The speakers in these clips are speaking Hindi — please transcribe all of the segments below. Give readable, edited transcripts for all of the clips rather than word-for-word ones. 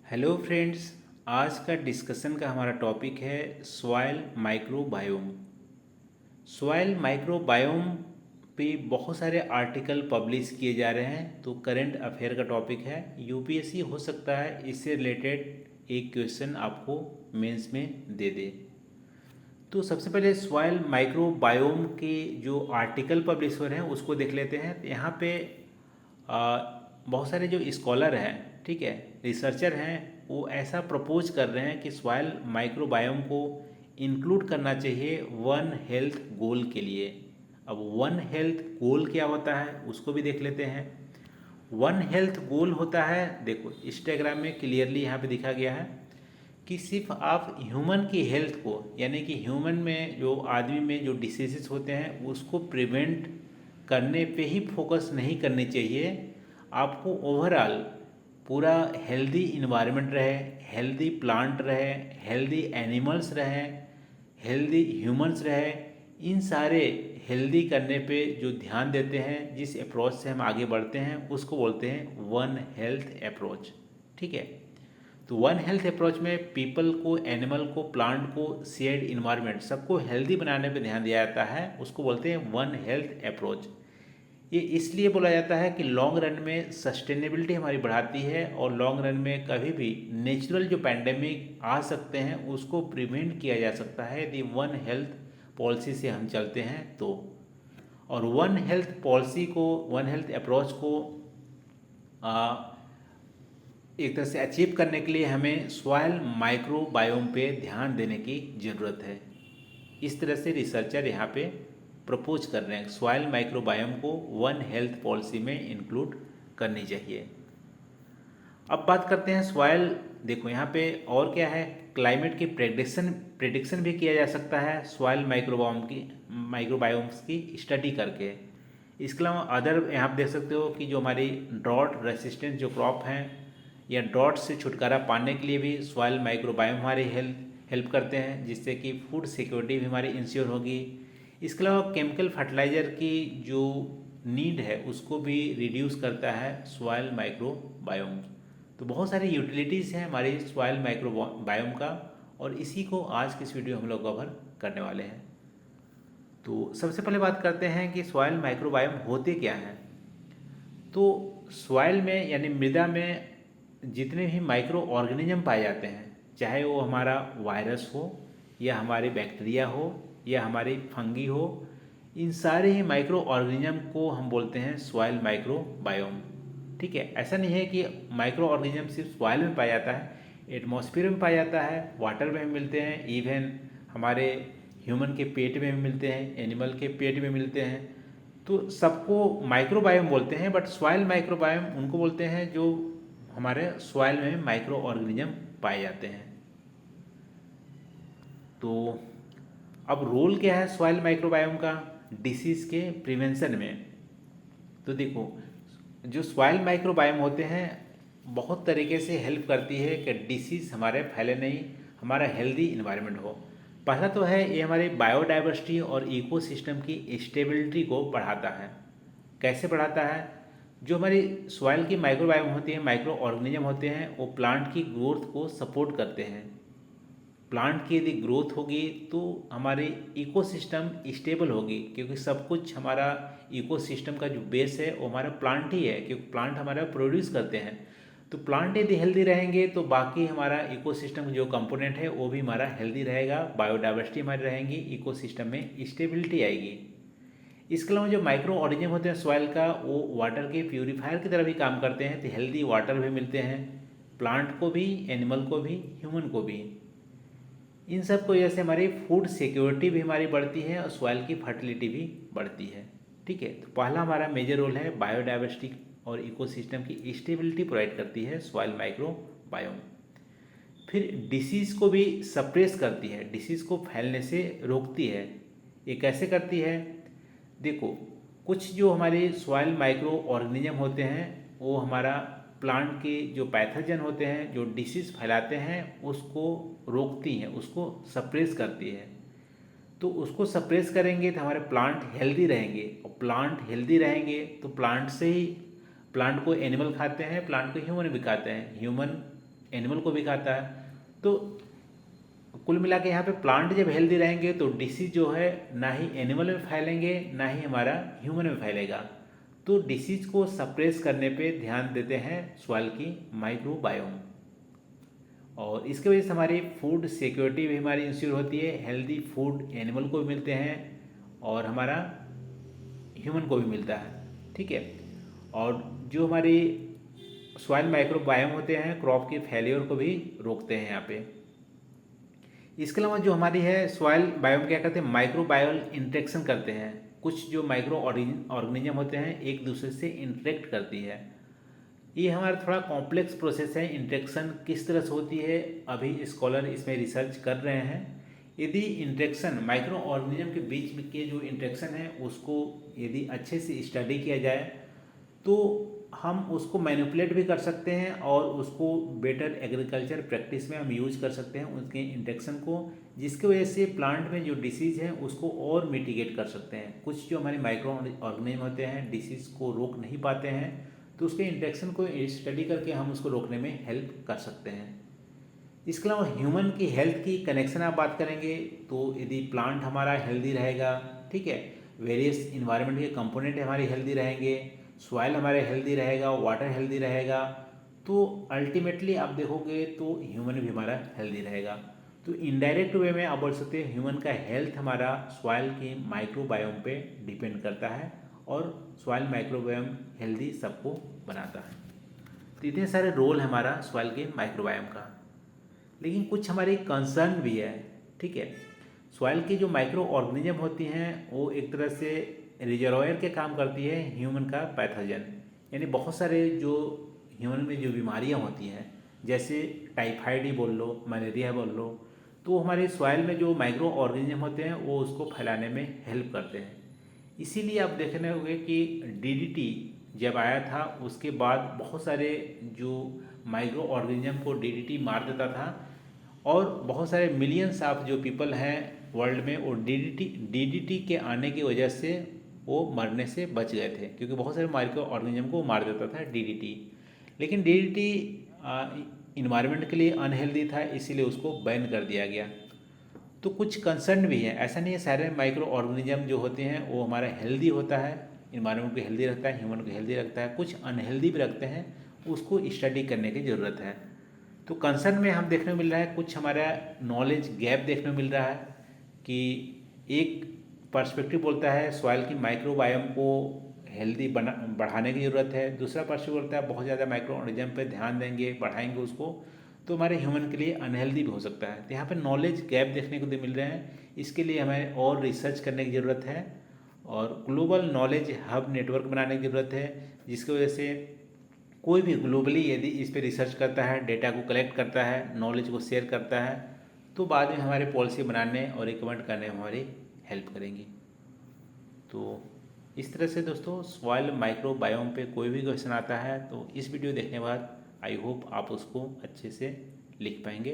Hello friends. आज का डिस्कशन का हमारा टॉपिक है सॉइल माइक्रोबायोम। सॉइल माइक्रोबायोम पे बहुत सारे आर्टिकल पब्लिश किए जा रहे हैं, तो करंट अफेयर का टॉपिक है। यूपीएससी हो सकता है इससे रिलेटेड एक क्वेश्चन आपको मेंस में दे दे। तो सबसे पहले सॉइल माइक्रोबायोम के जो आर्टिकल पब्लिश हो रहे हैं उसको देख लेते हैं। तो यहाँ पे आ, बहुत सारे जो स्कॉलर हैं, ठीक है, रिसर्चर हैं, वो ऐसा प्रपोज कर रहे हैं कि सॉइल माइक्रोबायोम को इंक्लूड करना चाहिए वन हेल्थ गोल के लिए। अब वन हेल्थ गोल क्या होता है उसको भी देख लेते हैं। वन हेल्थ गोल होता है, देखो इस डायग्राम में क्लियरली यहाँ पे दिखा गया है कि सिर्फ आप ह्यूमन की हेल्थ को, यानी कि ह्यूमन में जो आदमी में जो डिसीजेस होते हैं उसको प्रिवेंट करने पे ही फोकस नहीं करनी चाहिए। आपको ओवरऑल पूरा हेल्दी इन्वायरमेंट रहे, हेल्दी प्लांट रहे, हेल्दी एनिमल्स रहे, हेल्दी ह्यूमंस रहे, इन सारे हेल्दी करने पे जो ध्यान देते हैं, जिस अप्रोच से हम आगे बढ़ते हैं उसको बोलते हैं वन हेल्थ अप्रोच। ठीक है, तो वन हेल्थ अप्रोच में पीपल को, एनिमल को, प्लांट को, शेयर्ड इन्वायरमेंट सबको हेल्दी बनाने पे ध्यान दिया जाता है, उसको बोलते हैं वन हेल्थ अप्रोच। ये इसलिए बोला जाता है कि लॉन्ग रन में सस्टेनेबिलिटी हमारी बढ़ाती है और लॉन्ग रन में कभी भी नेचुरल जो पैंडेमिक आ सकते हैं उसको प्रिवेंट किया जा सकता है यदि वन हेल्थ पॉलिसी से हम चलते हैं तो। और वन हेल्थ पॉलिसी को, वन हेल्थ अप्रोच को एक तरह से अचीव करने के लिए हमें सॉइल माइक्रोबायोम पे ध्यान देने की ज़रूरत है। इस तरह से रिसर्चर यहाँ पे प्रपोज कर रहे हैं सॉइल माइक्रोबायोम को वन हेल्थ पॉलिसी में इंक्लूड करनी चाहिए। अब बात करते हैं सॉइल, देखो यहाँ पे और क्या है, क्लाइमेट की प्रेडिक्शन भी किया जा सकता है सॉइल माइक्रोबायोम्स की स्टडी करके। इसके अलावा अदर यहाँ आप देख सकते हो कि जो हमारी ड्रॉट रेसिस्टेंट जो क्रॉप हैं या ड्रॉट से छुटकारा पाने के लिए भी सॉइल माइक्रोबायोम हमारी हेल्प करते हैं, जिससे कि फूड सिक्योरिटी भी हमारी इंश्योर होगी। इसके अलावा केमिकल फर्टिलाइज़र की जो नीड है उसको भी रिड्यूस करता है सॉइल माइक्रोबायोम। तो बहुत सारी यूटिलिटीज़ हैं हमारी सॉइल माइक्रोबायोम का, और इसी को आज की इस वीडियो हम लोग कवर करने वाले हैं। तो सबसे पहले बात करते हैं कि सॉइल माइक्रोबायोम होते क्या हैं। तो सॉइल में यानी मृदा में जितने भी माइक्रो ऑर्गेनिज्म पाए जाते हैं, चाहे वो हमारा वायरस हो या हमारे बैक्टीरिया हो या हमारी फंगी हो, इन सारे ही माइक्रो ऑर्गेनिज्म को हम बोलते हैं सॉइल माइक्रोबायोम। ठीक है, ऐसा नहीं है कि माइक्रो ऑर्गेनिज्म सिर्फ सॉइल में पाया जाता है, एटमॉस्फेयर में पाया जाता है, वाटर में भी मिलते हैं, इवन हमारे ह्यूमन के पेट में भी मिलते हैं, एनिमल के पेट में मिलते हैं। तो सबको माइक्रोबायोम बोलते हैं, बट सॉइल माइक्रोबायोम उनको बोलते हैं जो हमारे सॉइल में माइक्रो ऑर्गेनिज्म पाए जाते हैं। तो अब रोल क्या है सॉइल माइक्रोबायोम का डिसीज़ के प्रिवेंशन में। तो देखो, जो सॉइल माइक्रोबायोम होते हैं बहुत तरीके से हेल्प करती है कि डिसीज़ हमारे फैले नहीं, हमारा हेल्दी इन्वायरमेंट हो। पहला तो है ये हमारी बायोडाइवर्सिटी और इकोसिस्टम की स्टेबिलिटी को बढ़ाता है। कैसे बढ़ाता है? जो हमारी सॉइल की माइक्रोबायोम होती है, माइक्रो ऑर्गेनिज्म होते हैं, वो प्लांट की ग्रोथ को सपोर्ट करते हैं। प्लांट की यदि ग्रोथ होगी तो हमारे इकोसिस्टम स्टेबल होगी, क्योंकि सब कुछ हमारा इकोसिस्टम का जो बेस है वो हमारा प्लांट ही है, क्योंकि प्लांट हमारा प्रोड्यूस करते हैं। तो प्लांट यदि हेल्दी रहेंगे तो बाकी हमारा इकोसिस्टम जो कंपोनेंट है वो भी हमारा हेल्दी रहेगा, बायोडाइवर्सिटी हमारी रहेंगी, इकोसिस्टम में स्टेबिलिटी आएगी। इसके अलावा जो माइक्रो ऑर्गेनिज्म होते हैं सॉइल का, वो वाटर के प्यूरीफायर की तरह भी काम करते हैं, तो हेल्दी वाटर भी मिलते हैं प्लांट को भी, एनिमल को भी, ह्यूमन को भी। इन सब को वजह से हमारी फूड सिक्योरिटी भी हमारी बढ़ती है और सॉइल की फर्टिलिटी भी बढ़ती है। ठीक है, तो पहला हमारा मेजर रोल है बायोडाइवर्सिटी और इकोसिस्टम की स्टेबिलिटी प्रोवाइड करती है सॉइल माइक्रोबायोम। फिर डिसीज़ को भी सप्रेस करती है, डिसीज़ को फैलने से रोकती है। ये कैसे करती है? देखो, कुछ जो हमारे सॉइल माइक्रो ऑर्गेनिज्म होते हैं वो हमारा प्लांट के जो पैथोजन होते हैं, जो डिसीज़ फैलाते हैं, उसको रोकती हैं, उसको सप्रेस करती है। तो उसको सप्रेस करेंगे तो हमारे प्लांट हेल्दी रहेंगे, और प्लांट हेल्दी रहेंगे तो प्लांट से ही, प्लांट को एनिमल खाते हैं, प्लांट को ह्यूमन भी खाते हैं, ह्यूमन एनिमल को भी खाता है। तो कुल मिला के यहाँ पे प्लांट जब हेल्दी रहेंगे तो डिसीज जो है ना ही एनिमल में फैलेंगे ना ही हमारा ह्यूमन में फैलेगा। तो डिसीज को सप्रेस करने पे ध्यान देते हैं सॉइल की माइक्रोबायोम, और इसके वजह से हमारी फूड सिक्योरिटी भी हमारी इंश्योर होती है। हेल्दी फूड एनिमल को भी मिलते हैं और हमारा ह्यूमन को भी मिलता है, ठीक है। और जो हमारी सॉइल माइक्रोबायोम होते हैं क्रॉप के फेलियर को भी रोकते हैं यहाँ पे। इसके अलावा जो हमारी है सॉइल बायोम क्या करते हैं, माइक्रोबायल इंटरेक्शन करते हैं। कुछ जो माइक्रो ऑर्गेनिज्म होते हैं एक दूसरे से इंटरेक्ट करती है। ये हमारा थोड़ा कॉम्प्लेक्स प्रोसेस है। इंटरेक्शन किस तरह से होती है अभी स्कॉलर इसमें रिसर्च कर रहे हैं। यदि इंटरेक्शन माइक्रो ऑर्गेनिज्म के बीच में के जो इंटरेक्शन है उसको यदि अच्छे से स्टडी किया जाए तो हम उसको मैनिपुलेट भी कर सकते हैं और उसको बेटर एग्रीकल्चर प्रैक्टिस में हम यूज कर सकते हैं उसके इंटेक्शन को, जिसकी वजह से प्लांट में जो डिसीज़ है उसको और मिटिगेट कर सकते हैं। कुछ जो हमारे माइक्रो ऑर्गेनिज्म होते हैं डिसीज़ को रोक नहीं पाते हैं तो उसके इंटेक्शन को स्टडी करके हम उसको रोकने में हेल्प कर सकते हैं। इसके अलावा ह्यूमन की हेल्थ की कनेक्शन आप बात करेंगे तो यदि प्लांट हमारा हेल्दी रहेगा, ठीक है, वेरियस इन्वायरमेंट के कंपोनेंट हमारे हेल्दी रहेंगे, सॉइल हमारे हेल्दी रहेगा, वाटर हेल्दी रहेगा, तो अल्टीमेटली आप देखोगे तो ह्यूमन भी हमारा हेल्दी रहेगा। तो इनडायरेक्ट वे में आप बोल सकते हैं ह्यूमन का हेल्थ हमारा सॉइल के माइक्रोबायोम पे डिपेंड करता है और सॉइल माइक्रोबायोम हेल्दी सबको बनाता है। तो इतने सारे रोल हमारा सॉइल के माइक्रोबायोम का, लेकिन कुछ हमारी कंसर्न भी है, ठीक है। सॉइल की जो माइक्रो ऑर्गेनिज्म होती हैं वो एक तरह से रिजर्वायर के काम करती है ह्यूमन का पैथोजन, यानी बहुत सारे जो ह्यूमन में जो बीमारियां होती हैं जैसे टाइफाइड ही बोल लो, मलेरिया बोल लो, तो हमारे सॉइल में जो माइक्रो ऑर्गेनिज्म होते हैं वो उसको फैलाने में हेल्प करते हैं। इसीलिए आप देखने होंगे कि डीडीटी जब आया था उसके बाद बहुत सारे जो माइक्रो ऑर्गेनिज्म को डीडीटी मार देता था और बहुत सारे मिलियंस ऑफ जो पीपल हैं वर्ल्ड में वो डीडीटी के आने की वजह से वो मरने से बच गए थे, क्योंकि बहुत सारे माइक्रो ऑर्गेनिज्म को मार देता था डीडीटी। लेकिन डीडीटी इन्वायरमेंट के लिए अनहेल्दी था इसीलिए उसको बैन कर दिया गया। तो कुछ कंसर्न भी है, ऐसा नहीं है सारे माइक्रो ऑर्गेनिज्म जो होते हैं वो हमारा हेल्दी होता है, इन्वायरमेंट को हेल्दी रखता है, ह्यूमन को हेल्दी रखता है, कुछ अनहेल्दी भी रखते हैं, उसको स्टडी करने की ज़रूरत है। तो कंसर्न में हम देखने को मिल रहा है कुछ हमारा नॉलेज गैप देखने को मिल रहा है कि एक पर्सपेक्टिव बोलता है सॉइल की माइक्रोबायोम को हेल्दी बढ़ाने की ज़रूरत है, दूसरा पर्सपेक्टिव बोलता है बहुत ज़्यादा माइक्रो ऑर्गेनिज्म पे ध्यान देंगे बढ़ाएंगे उसको तो हमारे ह्यूमन के लिए अनहेल्दी भी हो सकता है। तो यहाँ पे नॉलेज गैप देखने को मिल रहे हैं, इसके लिए हमें और रिसर्च करने की ज़रूरत है और ग्लोबल नॉलेज हब नेटवर्क बनाने की ज़रूरत है, जिसकी वजह से कोई भी ग्लोबली यदि इस पर रिसर्च करता है, डेटा को कलेक्ट करता है, नॉलेज को शेयर करता है, तो बाद में हमारे पॉलिसी बनाने और रिकमेंड करने में हमारी हेल्प करेंगी। तो इस तरह से दोस्तों सॉइल माइक्रोबायोम पे कोई भी क्वेश्चन आता है तो इस वीडियो देखने के बाद आई होप आप उसको अच्छे से लिख पाएंगे।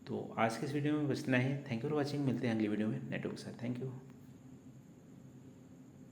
तो आज के इस वीडियो में बस इतना ही। थैंक यू फॉर वॉचिंग, मिलते हैं अगली वीडियो में नेटवर्क के साथ। Thank you.